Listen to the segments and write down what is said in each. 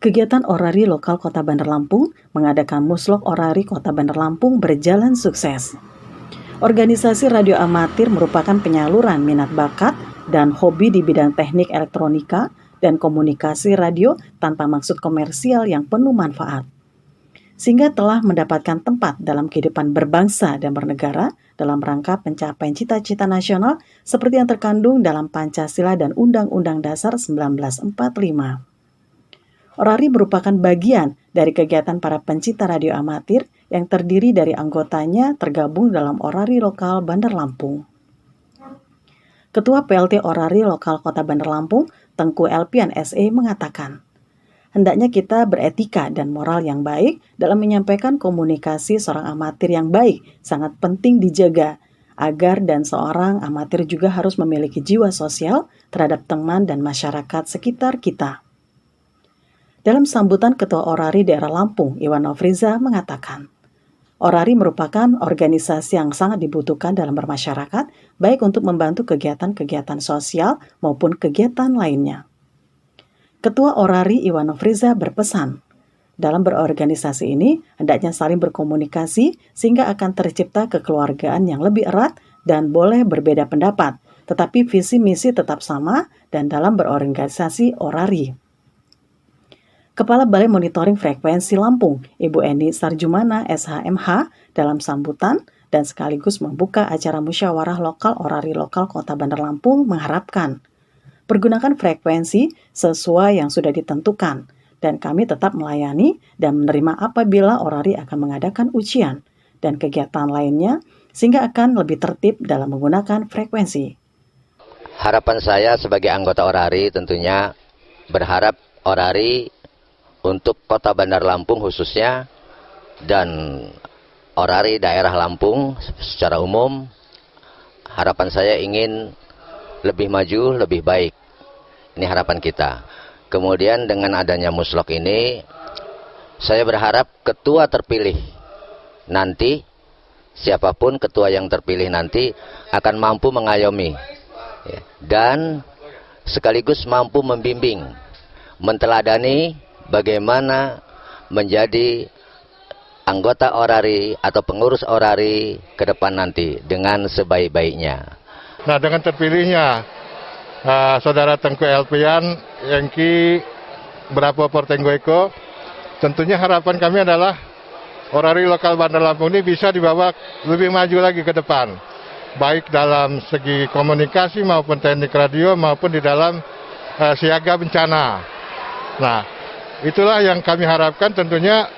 Kegiatan orari lokal Kota Bandar Lampung mengadakan Muslok Orari Kota Bandar Lampung berjalan sukses. Organisasi radio amatir merupakan penyaluran minat bakat dan hobi di bidang teknik elektronika dan komunikasi radio tanpa maksud komersial yang penuh manfaat. Sehingga telah mendapatkan tempat dalam kehidupan berbangsa dan bernegara dalam rangka pencapaian cita-cita nasional seperti yang terkandung dalam Pancasila dan Undang-Undang Dasar 1945. Orari merupakan bagian dari kegiatan para pencinta radio amatir yang terdiri dari anggotanya tergabung dalam Orari Lokal Bandar Lampung. Ketua PLT Orari Lokal Kota Bandar Lampung, Tengku Elpian SE mengatakan, hendaknya kita beretika dan moral yang baik dalam menyampaikan komunikasi seorang amatir yang baik sangat penting dijaga, agar dan seorang amatir juga harus memiliki jiwa sosial terhadap teman dan masyarakat sekitar kita. Dalam sambutan Ketua Orari Daerah Lampung, Iwan Nofriza mengatakan, Orari merupakan organisasi yang sangat dibutuhkan dalam bermasyarakat, baik untuk membantu kegiatan-kegiatan sosial maupun kegiatan lainnya. Ketua Orari Iwan Nofriza berpesan, dalam berorganisasi ini, hendaknya saling berkomunikasi sehingga akan tercipta kekeluargaan yang lebih erat dan boleh berbeda pendapat, tetapi visi misi tetap sama dan dalam berorganisasi Orari. Kepala Balai Monitoring Frekuensi Lampung, Ibu Eni Sarjumana SHMH, dalam sambutan dan sekaligus membuka acara musyawarah lokal Orari Lokal Kota Bandar Lampung mengharapkan pergunakan frekuensi sesuai yang sudah ditentukan dan kami tetap melayani dan menerima apabila Orari akan mengadakan ujian dan kegiatan lainnya sehingga akan lebih tertib dalam menggunakan frekuensi. Harapan saya sebagai anggota Orari tentunya berharap Orari untuk Kota Bandar Lampung khususnya dan Orari daerah Lampung secara umum, harapan saya ingin lebih maju, lebih baik. Ini harapan kita. Kemudian dengan adanya Muslok ini, saya berharap ketua terpilih nanti, siapapun ketua yang terpilih nanti akan mampu mengayomi dan sekaligus mampu membimbing, menteladani bagaimana menjadi anggota Orari atau pengurus Orari ke depan nanti dengan sebaik-baiknya. Nah, dengan terpilihnya Saudara Tengku Elpian Yengki Brapo Portenggo Eko, tentunya harapan kami adalah Orari Lokal Bandar Lampung ini bisa dibawa lebih maju lagi ke depan, baik dalam segi komunikasi maupun teknik radio maupun di dalam siaga bencana. Nah, itulah yang kami harapkan tentunya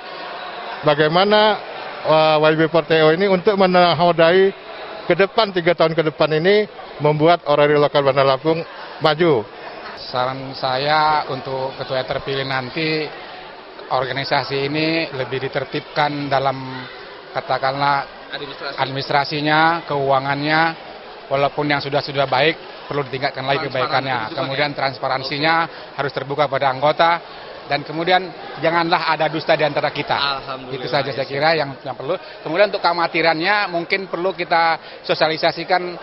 bagaimana YB Porteo ini untuk menahodai ke depan 3 tahun ke depan ini membuat Orari Lokal Bandar Lampung maju. Saran saya untuk ketua terpilih nanti organisasi ini lebih ditertibkan dalam katakanlah administrasinya, keuangannya, walaupun yang sudah baik perlu ditingkatkan lagi kebaikannya. Kemudian transparansinya harus terbuka pada anggota. Dan kemudian janganlah ada dusta di antara kita. Itu saja saya kira yang perlu. Kemudian untuk keamatirannya mungkin perlu kita sosialisasikan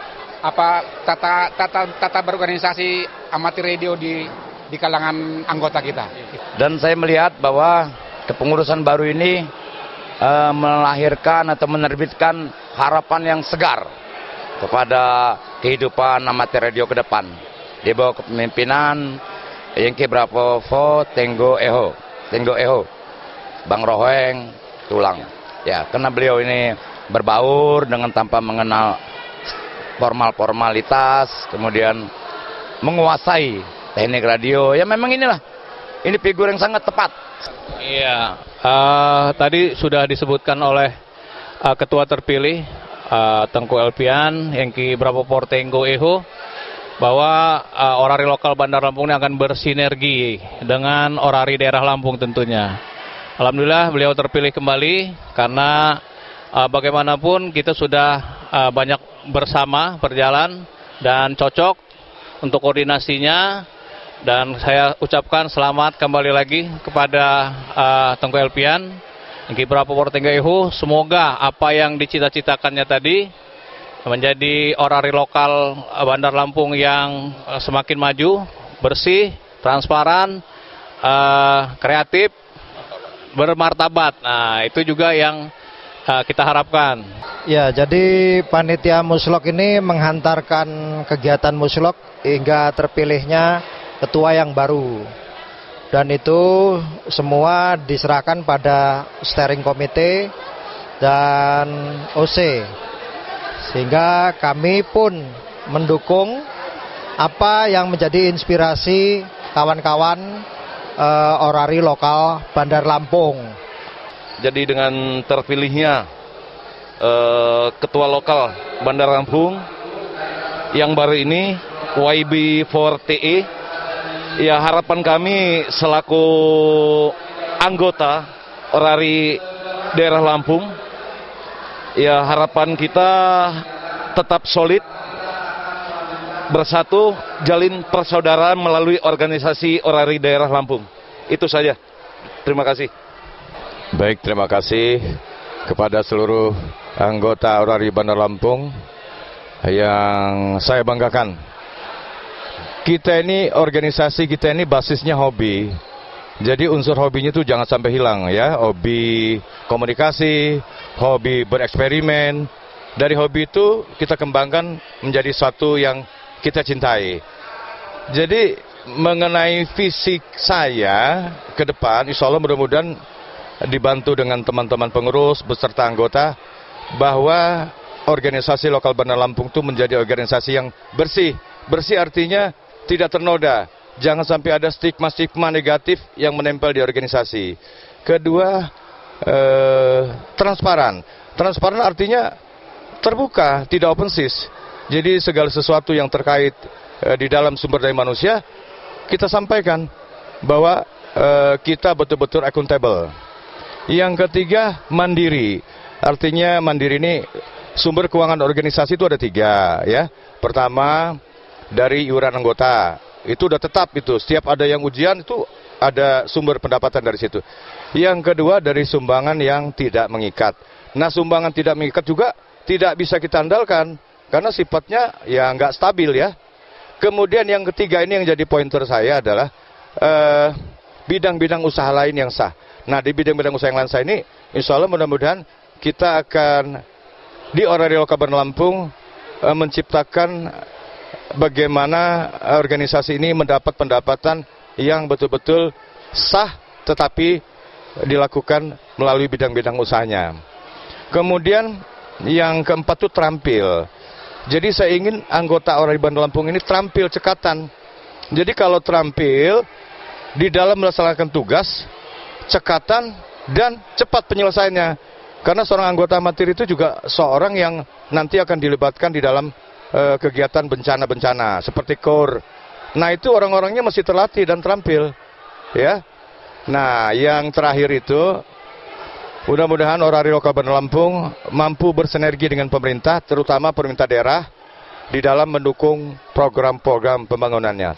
tata berorganisasi amatir radio di kalangan anggota kita. Dan saya melihat bahwa kepengurusan baru ini melahirkan atau menerbitkan harapan yang segar kepada kehidupan amatir radio ke depan. Di bawah kepemimpinan Yengki Brapo Tenggo Eho, Bang Roheng Tulang. Ya, karena beliau ini berbaur dengan tanpa mengenal formalitas, kemudian menguasai teknik radio. Ya memang ini figur yang sangat tepat. Iya, tadi sudah disebutkan oleh ketua terpilih Tengku Elpian Yengki Brapo Tenggo Eho bahwa Orari Lokal Bandar Lampung ini akan bersinergi dengan Orari daerah Lampung tentunya. Alhamdulillah beliau terpilih kembali karena bagaimanapun kita sudah banyak bersama berjalan dan cocok untuk koordinasinya, dan saya ucapkan selamat kembali lagi kepada Tengku Elpian Yengki Brapo Tenggo Eho. Semoga apa yang dicita-citakannya tadi menjadi Orari Lokal Bandar Lampung yang semakin maju, bersih, transparan, kreatif, bermartabat. Nah, itu juga yang kita harapkan. Ya, jadi panitia Muslok ini menghantarkan kegiatan Muslok hingga terpilihnya ketua yang baru. Dan itu semua diserahkan pada steering komite dan OC. Sehingga kami pun mendukung apa yang menjadi inspirasi kawan-kawan orari lokal Bandar Lampung. Jadi dengan terpilihnya ketua lokal Bandar Lampung yang baru ini YB4TE, ya harapan kami selaku anggota orari daerah Lampung, ya harapan kita tetap solid, bersatu, jalin persaudaraan melalui organisasi orari daerah Lampung. Itu saja. Terima kasih. Baik, terima kasih kepada seluruh anggota orari Bandar Lampung yang saya banggakan. Organisasi kita ini basisnya hobi. Jadi unsur hobinya itu jangan sampai hilang ya. Hobi komunikasi, hobi bereksperimen. Dari hobi itu kita kembangkan menjadi satu yang kita cintai. Jadi mengenai fisik saya ke depan, insya Allah mudah-mudahan dibantu dengan teman-teman pengurus beserta anggota, bahwa organisasi lokal Bandar Lampung itu menjadi organisasi yang bersih. Bersih artinya tidak ternoda. Jangan sampai ada stigma-stigma negatif yang menempel di organisasi. Kedua, transparan. Transparan artinya terbuka, tidak open sis. Jadi segala sesuatu yang terkait di dalam sumber daya manusia, kita sampaikan bahwa kita betul-betul accountable. Yang ketiga, mandiri. Artinya mandiri ini sumber keuangan organisasi itu ada 3 ya. Pertama, dari iuran anggota. Itu udah tetap itu. Setiap ada yang ujian itu ada sumber pendapatan dari situ. Yang kedua, dari sumbangan yang tidak mengikat. Nah, sumbangan tidak mengikat juga tidak bisa kita andalkan karena sifatnya ya nggak stabil ya. Kemudian yang ketiga ini yang jadi pointer saya adalah bidang-bidang usaha lain yang sah. Nah, di bidang-bidang usaha yang lain sah ini, insya Allah mudah-mudahan kita akan di orari lokal Bandar Lampung menciptakan bagaimana organisasi ini mendapat pendapatan yang betul-betul sah tetapi dilakukan melalui bidang-bidang usahanya. Kemudian yang keempat itu terampil. Jadi saya ingin anggota orari Bandar Lampung ini terampil cekatan. Jadi kalau terampil di dalam melaksanakan tugas, cekatan dan cepat penyelesaiannya. Karena seorang anggota amatir itu juga seorang yang nanti akan dilibatkan di dalam kegiatan bencana-bencana seperti KOR. Nah, itu orang-orangnya masih terlatih dan terampil ya. Nah, yang terakhir itu mudah-mudahan orari lokal Bandar Lampung mampu bersinergi dengan pemerintah, terutama pemerintah daerah di dalam mendukung program-program pembangunannya.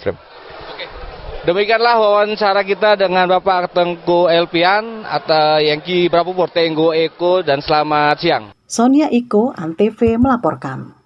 Demikianlah wawancara kita dengan Bapak Tengku Elpian atau Yengki Bravo Portenggo Eko, dan selamat siang. Sonia Iko, Antv melaporkan.